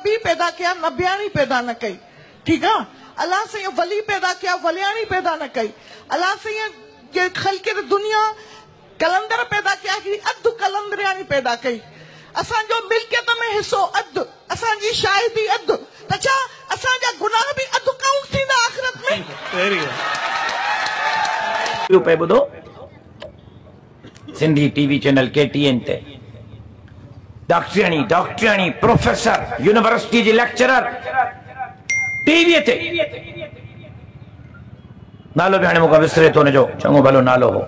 नबी पैदा किया, नबियाणी पैदा न कई। ठीक है, अल्लाह से वली पैदा किया, वलियाणी पैदा न कई। अल्लाह से खल्के दुनिया कलंदर पैदा किया, अधु कलंदरियाणी पैदा कई। असांजो मिल्कियत में हिस्सो अधु, असांजी शाहिदी अधु, त छा असांजा गुनाह भी अधु काउंट थींदा आखिरत में? पे ॿुधो सिंधी टीवी चैनल KTN ते डॉक्टराणी प्रोफेसर यूनिवर्सिटी जी लेक्चरर टीवी ते नालो भी हाणे मूंखां विसरे थो हुनजो, चङो भलो नालो हो।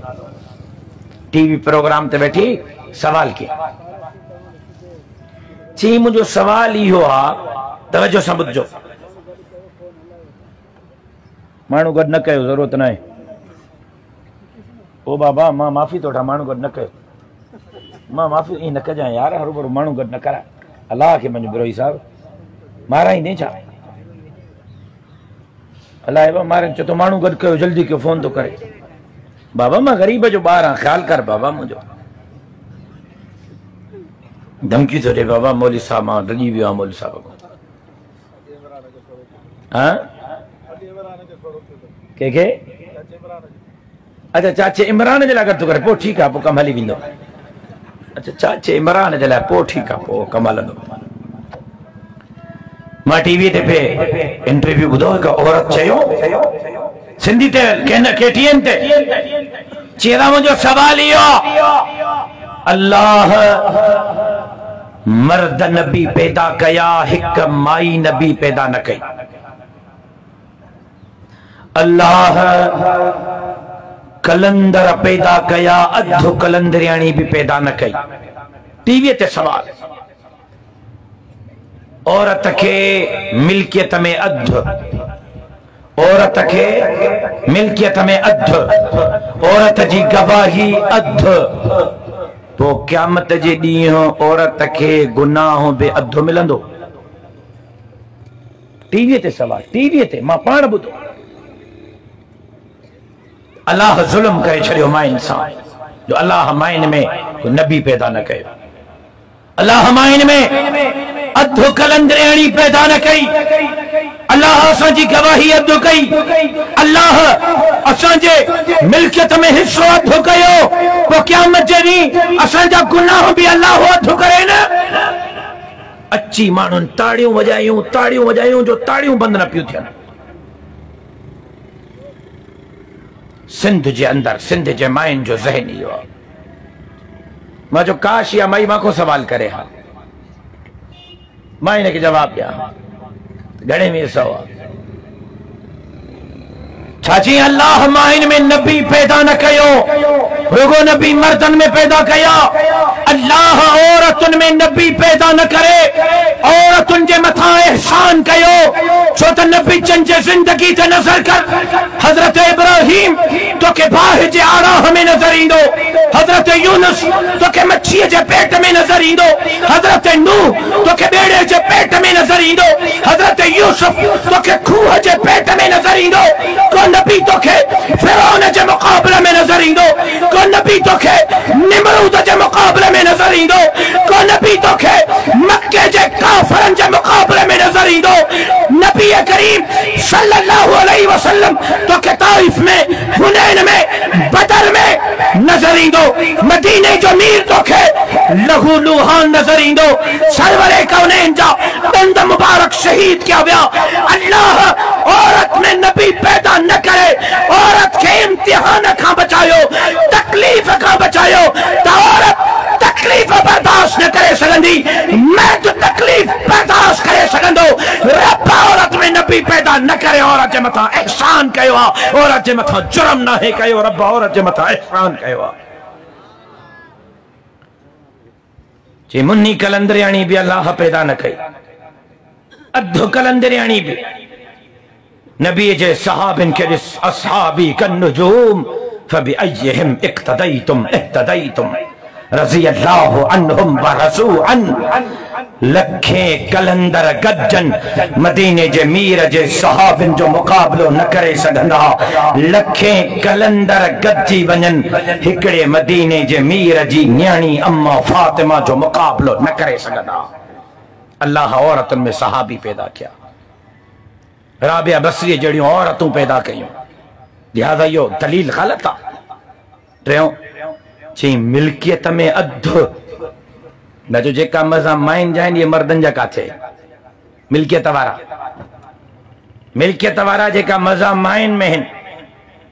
टीवी प्रोग्राम ते वेठी सवाल कया, चई मुंहिंजो सवाल इहो आहे, तवजो सां ॿुधजो, माण्हू गॾु न कयो, ज़रूरत न आहे। ओ बाबा मां माफ़ी थो वठां, माण्हू गॾु न कयो, मां माफ़ी ईअं न कजां यार, हरू भरू माण्हू गॾु न कराए। अलाह खे मञो बिरोही साहिब, माराईंदे छा? अलाए बाबा मारे, चए थो माण्हू गॾु कयो, जल्दी कयो, फोन थो करे। बाबा मां ग़रीब जो ॿार आहियां, ख़्याल कर बाबा मुंहिंजो। धमकी थो ॾे बाबा, मौलवी साहब मां रॼी वियो आहियां, मौलवी साहब खां। हाँ के अच्छा चाचे इमरान जे लाइ गॾु थो करे, पोइ ठीकु आहे, पोइ कमु हली वेंदो। अच्छा चाचे इमरान जे लाइ, पोइ ठीकु आहे, पोइ कमु हलंदो। मां टीवी ते पे इंटरव्यू ॿुधो, हिकु औरत चयो सिंधी ते KTN ते, चेरा मुंहिंजो सवाल इहो, अल्लाह मर्द नबी पैदा कया, हिकु माई नबी पैदा न कई। अल्लाह कलंदर पैदा कया, अधु कलंदरियाणी भी पैदा न कई। टीवी ते सवाल, औरत के मिल्कियत में अधु, औरत के मिल्कियत में अधु, औरत जी गवाही अधु, तो क़यामत जे ॾींहुं औरत के गुनाह बि अधु मिलंदो। टीवी ते सवाल, टीवी ते मां पाण ॿुधो। अल्लाह ज़ुल्म करे छॾियो माइन सां, जो अल्लाह माइन में नबी पैदा न कयो, अल्लाह माइन में अधु कलंदरियाणी पैदा न कई, अल्लाह असांजी गवाही अधु कई, अल्लाह असांजे मिल्कियत में हिस्सो अधु कयो, पोइ क़यामत जे ॾींहुं असांजा गुनाह बि अल्लाह अधु करे न। अची माण्हुनि ताड़ियूं वॼायूं जो ताड़ियूं बंदि न पियूं थियनि। सिंध जे अंदर, सिंध जे माइन जो ज़हन इहो आहे। मां जो काश या माई मां को सवाल करे, हा मां हिनखे जवाब ॾियां, घणे में सौ आहे। छाची अल्लाह माइन में नबी पैदा न कयो, रुगो नबी मर्दन में पैदा कया। अल्लाह औरतुन में नबी पैदा न करे, औरतुन जे मथा एहसान कयो, छो त नबी चन जे जिंदगी ते नज़र कर। हजरत इब्राहिम तोखे बाहि जे आराह में नज़र ईंदो, हजरत यूनुस तोखे मच्छीअ जे पेट में नज़र ईंदो, हजरत नूह तोखे ॿेड़े जे पेट में नज़र ईंदो, हजरत यूसुफ तोखे खूह जे पेट में नज़र ईंदो। को नबी तोखे फिरौन जे मुक़ाबले में नज़र ईंदो, को नबी तोखे निमरूद जे मुक़ाबले में नज़र ईंदो, को नबी तोखे मक्के जे काफ़िरनि जे मुक़ाबले में नज़र ईंदो। नबी करीम सल्लल्लाहु अलैहि वसल्लम तोखे ताइफ में, हुनैन में, बदर में नज़र ईंदो। मदीने जो मीर तोखे लहू लुहान नज़र ईंदो। सरवरे कौनैन जा दंद मुबारक शहीद किया विया। अल्लाह औरत में नबी पैदा न करे, औरत के इम्तिहान खां बचायो, तकलीफ खां बचायो। तो औरत तकलीफ बर्दाश्त न करे सघंदी, मैं तो तकलीफ बर्दाश्त करे सघंदो। रब औरत में नबी पैदा न करे, औरत जे मथा एहसान कयो आहे, औरत जे मथा जुर्म न है कयो, रब औरत जे मथा एहसान कयो आहे। जे मुन्नी कलंदरियाणी भी अल्लाह पैदा न कई, अधु कलंदरियाणी भी। नबी जे सहाबिन के अस्हाबी कन्नुजूम फबिअय्यिहिम इक्तदैतुम इह्तदैतुम रज़ियल्लाहु अन्हुम व रज़ू अन। लखे कलंदर गजन मदीने जे मीर जे सहाबिन जो मुकाबलो न करे सघंदा। लखे कलंदर गजी वञन, हिकड़े मदीने जे मीर जी न्याणी अम्मा फातिमा जो मुकाबलो न करे सघंदा। अल्लाह औरतुन में सहाबी पैदा किया, राबिया बसरी जड़ियों औरतूं पैदा कयूं, लिहाजा यो दलील गलत आ। टियों चई मिल्कियत में अधु न जो जेका मज़ा माइन जाइन ये मर्दन जा काथे, मिल्कियत वारा जेका मज़ा माइन में हिन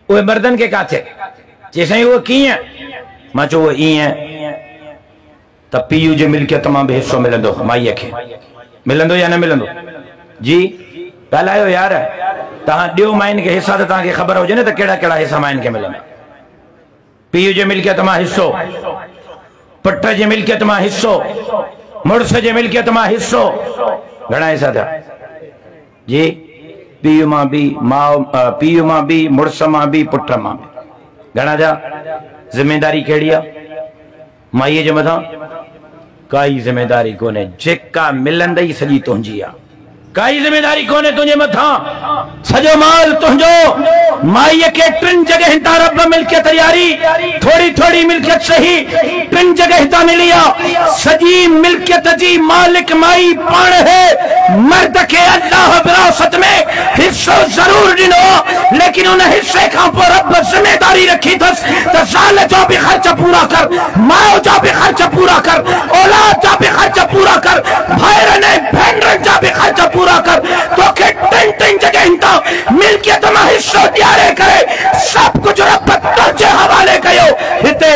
उहे मर्दन के काथे। जे साईं उहो कीअं, मां चयो उहो ईअं त पीयू जे मिल्कियत मां बि हिस्सो मिलंदो, माईअ खे मिलंदो या न मिलंदो? जी ॻाल्हायो यार, तव्हां ॾियो माइन खे हिस्सा त तव्हांखे ख़बर हुजे न त कहिड़ा कहिड़ा हिस्सा माइन खे मिलंदा। पीउ जे मिल्कियत मां हिस्सो, पुट जे मिल्कियत मां हिस्सो, मुड़ुस जे मिल्कियत मां हिस्सो, घणा हिस्सा थिया? जी पीउ मां बि, पीउ मां बि, मुड़ुस मां बि, पुट मां बि, घणा थिया? ज़िमेदारी कहिड़ी आहे माईअ जे मथां? काई ज़िमेदारी कोन्हे, जेका मिलंदई सॼी तुंहिंजी आहे, काई ज़िमेदारी कोन्हे तुंहिंजे मथां, सॼो माल तुंहिंजो। माईअ खे टिन जगह तां रब मिल्कियत ॾियारी, थोड़ी थोड़ी मिल्कियत सही, टिन जगह तां मिली आहे, सॼी मिल्कियत जी मालिक माई पाण है। मर्द खे अल्लाह विरासत में हिस्सो ज़रूर ॾिनो, लेकिन उन हिस्से खां पोइ रब ज़िमेदारी रखी अथसि त ज़ाल जो बि ख़र्च पूरा कर, माउ जा बि ख़र्च पूरा कर, औलाद जा बि ख़र्च पूरा कर, भाइरनि ऐं भेनरनि जा बि ख़र्च पूरा कर। तोखे टिन टिन जगह तां मिल्कियत मां हिस्सो ॾियारे करे सब कुछ रब तुंहिंजे हवाले कयो। हिते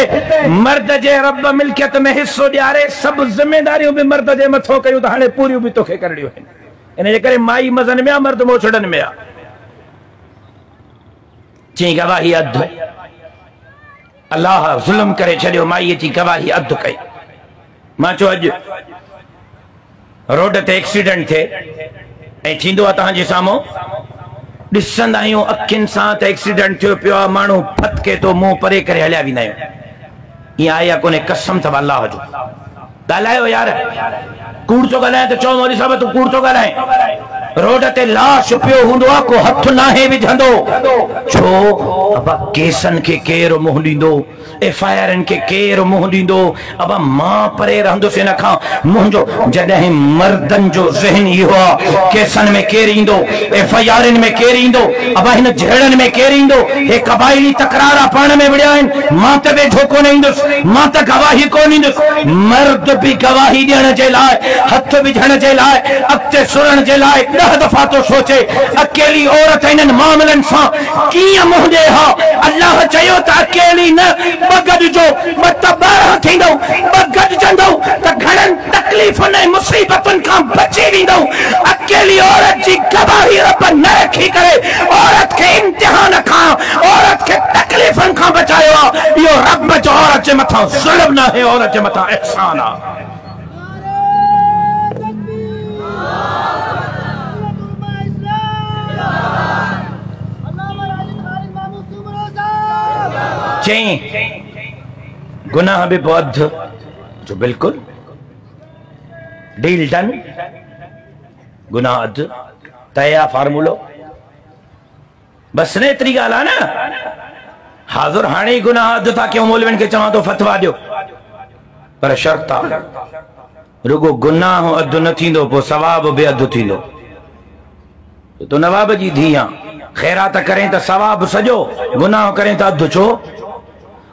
मर्द जे रब मिल्कियत में हिस्सो ॾियारे सब ज़िमेदारियूं बि मर्द जे मथो कयूं त हाणे पूरियूं बि तोखे करणियूं आहिनि। इन जे करे माई मज़न में आहे, मर्द मोछड़नि में आहे। चई गवाही अधु, अल्लाह ज़ुल्म करे छॾियो, माईअ जी गवाही अधु कई। मां चयो अॼु रोड ते एक्सीडेंट थिए ऐं थींदो आहे तव्हांजे साम्हूं, ॾिसंदा आहियूं अखियुनि सां त एक्सीडेंट थियो पियो आहे, माण्हू फतके तो मुंहुं परे करे हलिया वेंदा आहियूं। ईअं आहे या कोन्हे? कसम अथव अल्लाह जो। ॻाल्हायो यार, कूड़ थो ॻाल्हाए त चओ मौलवी साहब तूं कूड़ थो ॻाल्हाए। रोड ते लाश पियो हूंदो आहे, को हथ नाहे विझंदो, छो? अबा केसनि खे केरु मुंहुं ॾींदो, FIR खे केरु मुंहुं ॾींदो? अबा मां परे रहंदुसि हिन खां। मुंहिंजो जॾहिं मर्दनि जो ज़हन इहो आहे, केसनि में केरु ईंदो, FIR में केरु ईंदो, अबा हिन झेड़नि में केरु ईंदो? हे क़बाइली तकरार पाण में विड़िया आहिनि, मां त वेझो कोन ईंदुसि, मां त गवाही कोन ईंदुसि। मर्द बि गवाही ॾियण जे लाइ, हथ विझण जे लाइ, अॻिते सुरण जे लाइ 10 दफ़ा तो सोचे। अकेली औरत इन्हनि मामलनि सां कीअं मुंहुं ॾे हा? अल्लाह चयो त अकेली न, ॿ गॾिजो, ॿ त 12 थींदो, ॿ गॾिजंदो त घणनि तकलीफ़ुनि ऐं मुसीबतुनि खां बची वेंदो। अकेली औरत जी गवाही रब न रखी करे औरत खे इम्तिहान खां, औरत खे तकलीफ़ुनि खां बचायो आहे। इहो रब जो औरत जे मथां ज़ुल्म न आहे, औरत जे मथां एहसान आहे। चई गुनाह भी बहुत जो बिल्कुल डील डन, गुनाह अधु तया फार्मूलो बस ने एतरी गाल है ना। हाज़ुर हाणे ही गुनाह अधु था क्यों? मौलविन के चवां तो फतवा दियो, पर शर्त आहे रुगो गुनाह अधु न थींदो पो सवाब भी अधु थींदो। तो नवाब जी धीअ खैरात करें तो सवाब सजो, गुनाह करें तो अधु छो?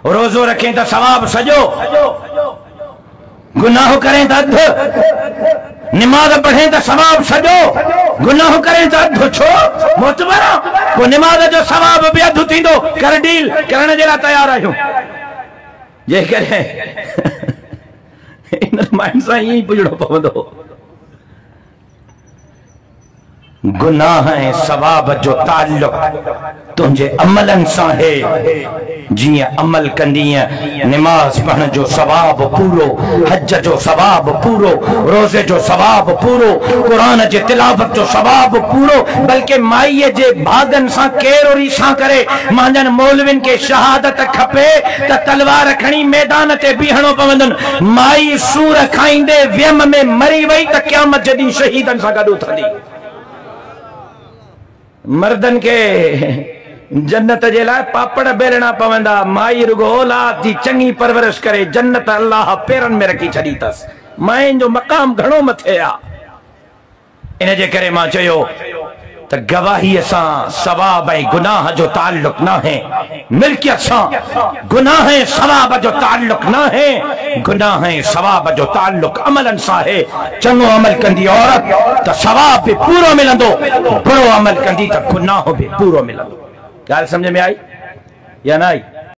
रोजो रखें तो सवाब सजो, गुनाह करें तो अधु, नमाज पढ़ें तो सवाब सजो, गुनाह करें तो अधु छो? मोतबरा को नमाज जो सवाब भी अधु थींदो। कर डील करण जे लाइ तैयार आहियूं। जे करे इन माइंड सां ईअं ई पुॼणो पवंदो। गुनाह ऐं सवाब जो ताल्लुक तुंहिंजे अमलनि सां है। जीअं अमल कंदीअ, नमाज पढ़ण जो सवाब पूरो, हज जो सवाब पूरो, रोज़े जो सवाब पूरो, क़ुरान जे तिलावत जो सवाब पूरो, बल्कि माईअ जे भागनि सां केरु रीसां करे। मुंहिंजनि मौलविन खे शहादत खपे त तलवार खणी मैदान ते बीहणो पवंदुनि। माई सूर खाईंदे व्यम में मरी वई त क़यामत जे ॾींहुं शहीदनि सां गॾु उथंदी। मर्दन के जन्नत जे लाइ पापड़ बेलणा पवंदा। माई रुगो औलाद जी चंगी परवरिश करे, जन्नत अल्लाह पेरनि में रखी छॾी अथसि। माइन जो मक़ाम घणो मथे आहे। इन जे करे मां चयो त गवाहीअ सां सवाब ऐं गुनाह जो ताल्लुक न है, मिल्कियत सां गुनाह ऐं सवाब जो ताल्लुक न है, गुनाह ऐं सवाब जो ताल्लुक अमलन सां है। चङो अमल कंदी औरत त सवाब भी पूरो मिलंदो, बुरो अमल कंदी त गुनाह भी पूरो मिलंदो। ॻाल्हि समझ में आई या न आई?